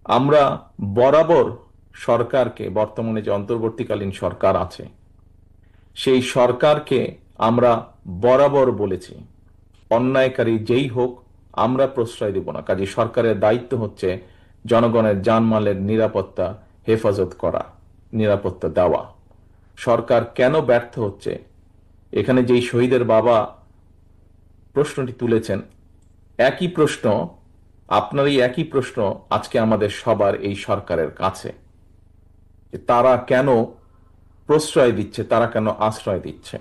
আমরা বরাবর সরকারকে, বর্তমানে যে অন্তর্বর্তীকালীন সরকার আছে সেই সরকারকে আমরা বরাবর বলেছি, অন্যায়কারী যেই হোক আমরা প্রশ্রয় দেব না। কাজে সরকারের দায়িত্ব হচ্ছে জনগণের জানমালের নিরাপত্তা হেফাজত করা, নিরাপত্তা দেওয়া। সরকার কেন ব্যর্থ হচ্ছে, এখানে যেই শহীদের বাবা প্রশ্নটি তুলেছেন, একই প্রশ্ন, আপনারই একই প্রশ্ন আজকে আমাদের সবার এই সরকারের কাছে, যে তারা কেন প্রশ্রয় দিচ্ছে, তারা কেন আশ্রয় দিচ্ছে।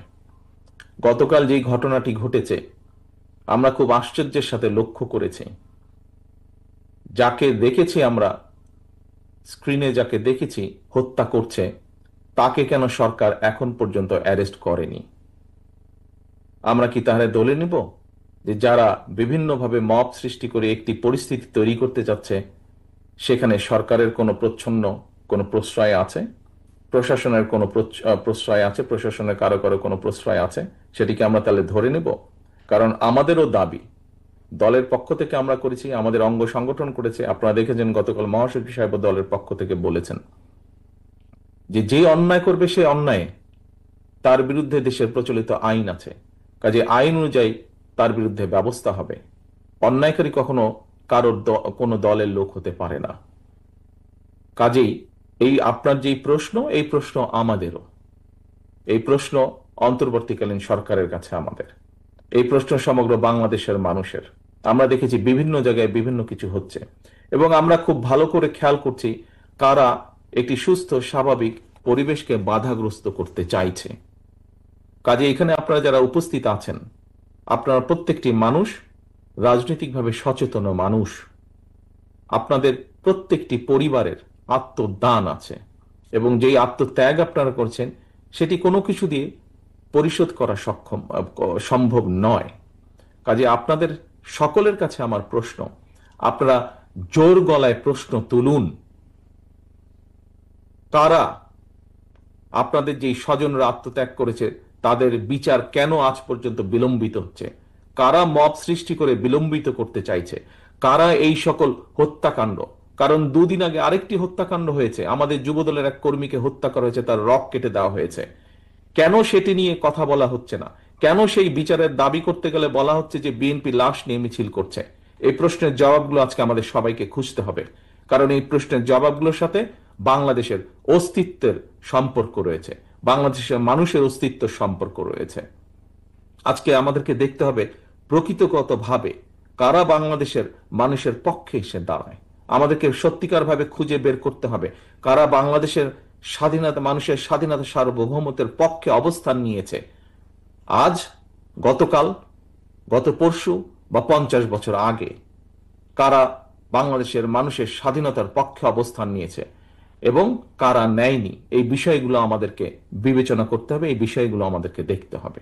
গতকাল যেই ঘটনাটি ঘটেছে আমরা খুব আশ্চর্যের সাথে লক্ষ্য করেছি, যাকে দেখেছি আমরা স্ক্রিনে, যাকে দেখেছি হত্যা করছে, তাকে কেন সরকার এখন পর্যন্ত অ্যারেস্ট করেনি? আমরা কি তাহলে দলে নিব যে যারা বিভিন্নভাবে মব সৃষ্টি করে একটি পরিস্থিতি তৈরি করতে যাচ্ছে সেখানে সরকারের কোনো প্রচ্ছন্ন কোনো প্রশ্রয় আছে, প্রশাসনের কোনো প্রশ্রয় আছে, প্রশাসনের কারো কারো কোনো প্রশ্রয় আছে, সেটিকে আমরা তাহলে ধরে নেব? কারণ আমাদেরও দাবি, দলের পক্ষ থেকে আমরা করেছি, আমাদের অঙ্গ সংগঠন করেছে। আপনারা দেখেছেন গতকাল মহাসচিব সাহেব দলের পক্ষ থেকে বলেছেন যে যে অন্যায় করবে সে অন্যায়, তার বিরুদ্ধে দেশের প্রচলিত আইন আছে, কাজে আইন অনুযায়ী তার বিরুদ্ধে ব্যবস্থা হবে। অন্যায়কারী কখনো কারোর কোনো দলের লোক হতে পারে না। কাজেই এই আপনার যেই প্রশ্ন, এই প্রশ্ন আমাদেরও, এই প্রশ্ন অন্তর্বর্তীকালীন সরকারের কাছে আমাদের, এই প্রশ্ন সমগ্র বাংলাদেশের মানুষের। আমরা দেখেছি বিভিন্ন জায়গায় বিভিন্ন কিছু হচ্ছে এবং আমরা খুব ভালো করে খেয়াল করছি কারা একটি সুস্থ স্বাভাবিক পরিবেশকে বাধাগ্রস্ত করতে চাইছে। কাজে এখানে আপনারা যারা উপস্থিত আছেন, আপনারা প্রত্যেকটি মানুষ রাজনৈতিকভাবে সচেতন মানুষ, আপনাদের প্রত্যেকটি পরিবারের আত্মদান আছে এবং যেই আত্মত্যাগ আপনারা করছেন সেটি কোনো কিছু দিয়ে পরিশোধ করা সম্ভব নয়। কাজে আপনাদের সকলের কাছে আমার প্রশ্ন, আপনারা জোর গলায় প্রশ্ন তুলুন, কারা আপনাদের যেই স্বজনরা আত্মত্যাগ করেছে তাদের বিচার কেন আজ পর্যন্ত বিলম্বিত হচ্ছে, কারা মব সৃষ্টি করে বিলম্বিত করতে চাইছে, কারা এই সকল হত্যাকাণ্ড। কারণ দুদিন আগে আরেকটি হত্যাকাণ্ড হয়েছে, আমাদের যুবদলের এক কর্মীকে হত্যা করা হয়েছে, তার রক কেটে দেওয়া হয়েছে। কেন সেটি নিয়ে কথা বলা হচ্ছে না? কেন সেই বিচারের দাবি করতে গেলে বলা হচ্ছে যে বিএনপি লাশ নিয়ে মিছিল করছে? এই প্রশ্নের জবাবগুলো আজকে আমাদের সবাইকে খুঁজতে হবে, কারণ এই প্রশ্নের জবাবগুলোর সাথে বাংলাদেশের অস্তিত্বের সম্পর্ক রয়েছে, বাংলাদেশের মানুষের অস্তিত্বের সম্পর্ক রয়েছে। আজকে আমাদেরকে দেখতে হবে প্রকৃতগতভাবে কারা বাংলাদেশের মানুষের পক্ষে এসে দাঁড়ায়। আমাদেরকে সত্যিকার ভাবে খুঁজে বের করতে হবে কারা বাংলাদেশের স্বাধীনতা, মানুষের স্বাধীনতা সার্বভৌমত্বের পক্ষে অবস্থান নিয়েছে আজ, গতকাল, গত পরশু বা 50 বছর আগে। কারা বাংলাদেশের মানুষের স্বাধীনতার পক্ষে অবস্থান নিয়েছে এবং কারা নেয়নি, এই বিষয়গুলো আমাদেরকে বিবেচনা করতে হবে, এই বিষয়গুলো আমাদেরকে দেখতে হবে।